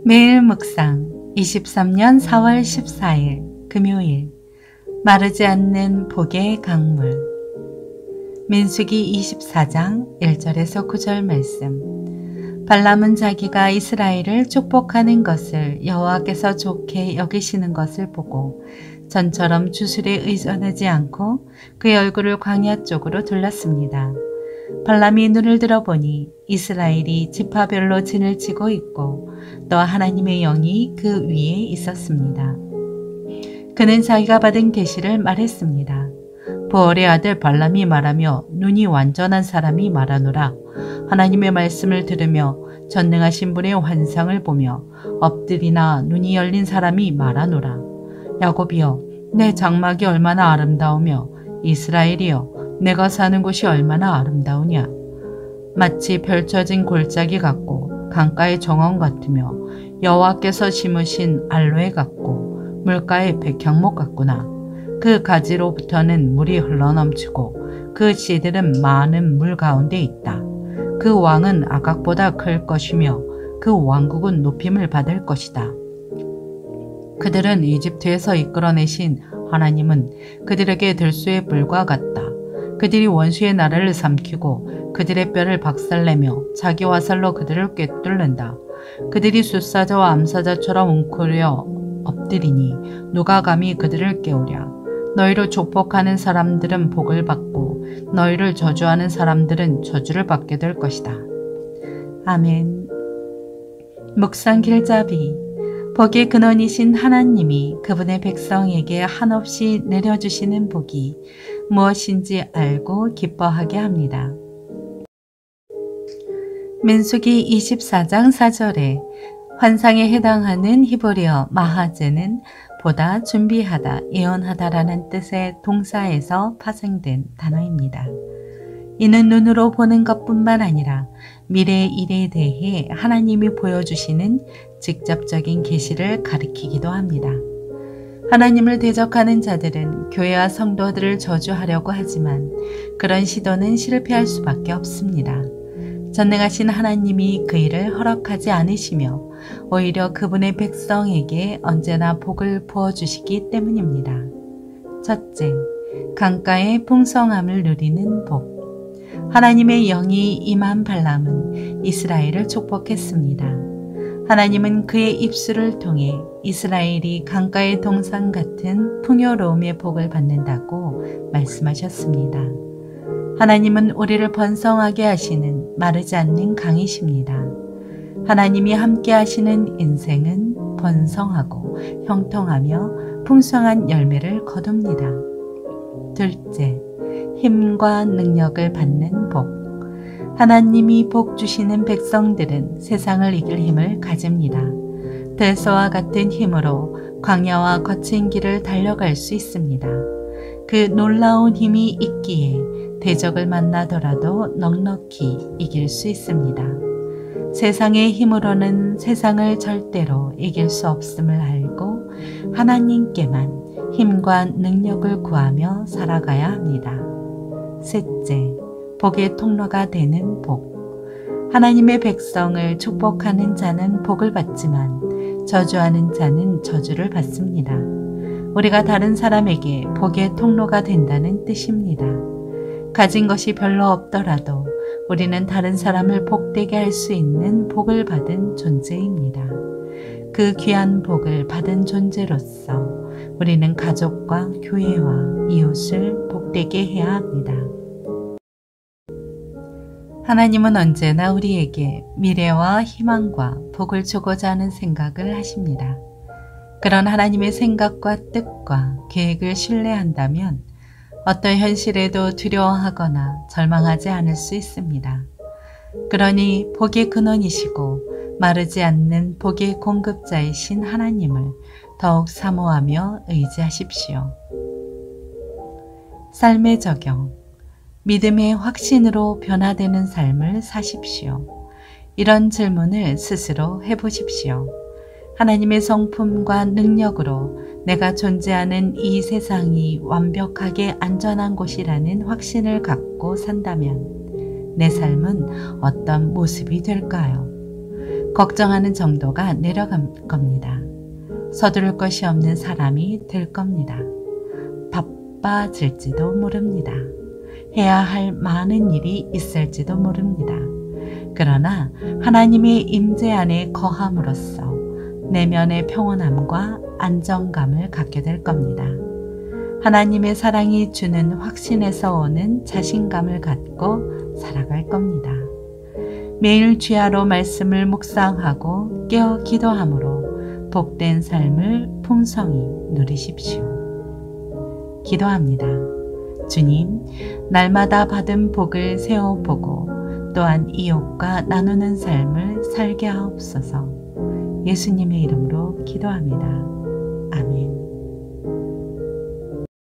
매일 묵상 23년 4월 14일 금요일 마르지 않는 복의 강물 민수기 24장 1절에서 9절 말씀. 발람은 자기가 이스라엘을 축복하는 것을 여호와께서 좋게 여기시는 것을 보고 전처럼 주술에 의존하지 않고 그의 얼굴을 광야 쪽으로 돌렸습니다. 발람이 눈을 들어보니 이스라엘이 지파별로 진을 치고 있고 또 하나님의 영이 그 위에 있었습니다. 그는 자기가 받은 계시를 말했습니다. 보올의 아들 발람이 말하며 눈이 완전한 사람이 말하노라. 하나님의 말씀을 들으며 전능하신 분의 환상을 보며 엎드리나 눈이 열린 사람이 말하노라. 야곱이여, 내 장막이 얼마나 아름다우며 이스라엘이여, 내가 사는 곳이 얼마나 아름다우냐. 마치 펼쳐진 골짜기 같고 강가의 정원 같으며 여호와께서 심으신 알로에 같고 물가의 백향목 같구나. 그 가지로부터는 물이 흘러넘치고 그 씨들은 많은 물 가운데 있다. 그 왕은 아각보다 클 것이며 그 왕국은 높임을 받을 것이다. 그들은 이집트에서 이끌어내신 하나님은 그들에게 들소의 불과 같다. 그들이 원수의 나라를 삼키고 그들의 뼈를 박살내며 자기 화살로 그들을 꿰뚫는다. 그들이 숫사자와 암사자처럼 웅크려 엎드리니 누가 감히 그들을 깨우랴. 너희를 축복하는 사람들은 복을 받고 너희를 저주하는 사람들은 저주를 받게 될 것이다. 아멘. 묵상 길잡이. 복의 근원이신 하나님이 그분의 백성에게 한없이 내려주시는 복이 무엇인지 알고 기뻐하게 합니다. 민수기 24장 4절에 환상에 해당하는 히브리어 마하제는 보다, 준비하다, 예언하다라는 뜻의 동사에서 파생된 단어입니다. 이는 눈으로 보는 것뿐만 아니라 미래의 일에 대해 하나님이 보여주시는 직접적인 계시를 가리키기도 합니다. 하나님을 대적하는 자들은 교회와 성도들을 저주하려고 하지만 그런 시도는 실패할 수밖에 없습니다. 전능하신 하나님이 그 일을 허락하지 않으시며 오히려 그분의 백성에게 언제나 복을 부어주시기 때문입니다. 첫째, 강가의 풍성함을 누리는 복. 하나님의 영이 임한 발람은 이스라엘을 축복했습니다. 하나님은 그의 입술을 통해 이스라엘이 강가의 동산 같은 풍요로움의 복을 받는다고 말씀하셨습니다. 하나님은 우리를 번성하게 하시는 마르지 않는 강이십니다. 하나님이 함께 하시는 인생은 번성하고 형통하며 풍성한 열매를 거둡니다. 둘째, 힘과 능력을 받는 복. 하나님이 복 주시는 백성들은 세상을 이길 힘을 가집니다. 들소와 같은 힘으로 광야와 거친 길을 달려갈 수 있습니다. 그 놀라운 힘이 있기에 대적을 만나더라도 넉넉히 이길 수 있습니다. 세상의 힘으로는 세상을 절대로 이길 수 없음을 알고 하나님께만 힘과 능력을 구하며 살아가야 합니다. 셋째, 복의 통로가 되는 복. 하나님의 백성을 축복하는 자는 복을 받지만 저주하는 자는 저주를 받습니다. 우리가 다른 사람에게 복의 통로가 된다는 뜻입니다. 가진 것이 별로 없더라도 우리는 다른 사람을 복되게 할 수 있는 복을 받은 존재입니다. 그 귀한 복을 받은 존재로서 우리는 가족과 교회와 이웃을 복되게 해야 합니다. 하나님은 언제나 우리에게 미래와 희망과 복을 주고자 하는 생각을 하십니다. 그런 하나님의 생각과 뜻과 계획을 신뢰한다면 어떤 현실에도 두려워하거나 절망하지 않을 수 있습니다. 그러니 복의 근원이시고 마르지 않는 복의 공급자이신 하나님을 더욱 사모하며 의지하십시오. 삶의 적용. 믿음의 확신으로 변화되는 삶을 사십시오. 이런 질문을 스스로 해보십시오. 하나님의 성품과 능력으로 내가 존재하는 이 세상이 완벽하게 안전한 곳이라는 확신을 갖고 산다면 내 삶은 어떤 모습이 될까요? 걱정하는 정도가 내려갈 겁니다. 서두를 것이 없는 사람이 될 겁니다. 바빠질지도 모릅니다. 해야 할 많은 일이 있을지도 모릅니다. 그러나 하나님의 임재 안에 거함으로써 내면의 평온함과 안정감을 갖게 될 겁니다. 하나님의 사랑이 주는 확신에서 오는 자신감을 갖고 살아갈 겁니다. 매일 주야로 말씀을 묵상하고 깨어 기도함으로 복된 삶을 풍성히 누리십시오. 기도합니다. 주님, 날마다 받은 복을 세어보고 또한 이웃과 나누는 삶을 살게 하옵소서. 예수님의 이름으로 기도합니다. 아멘.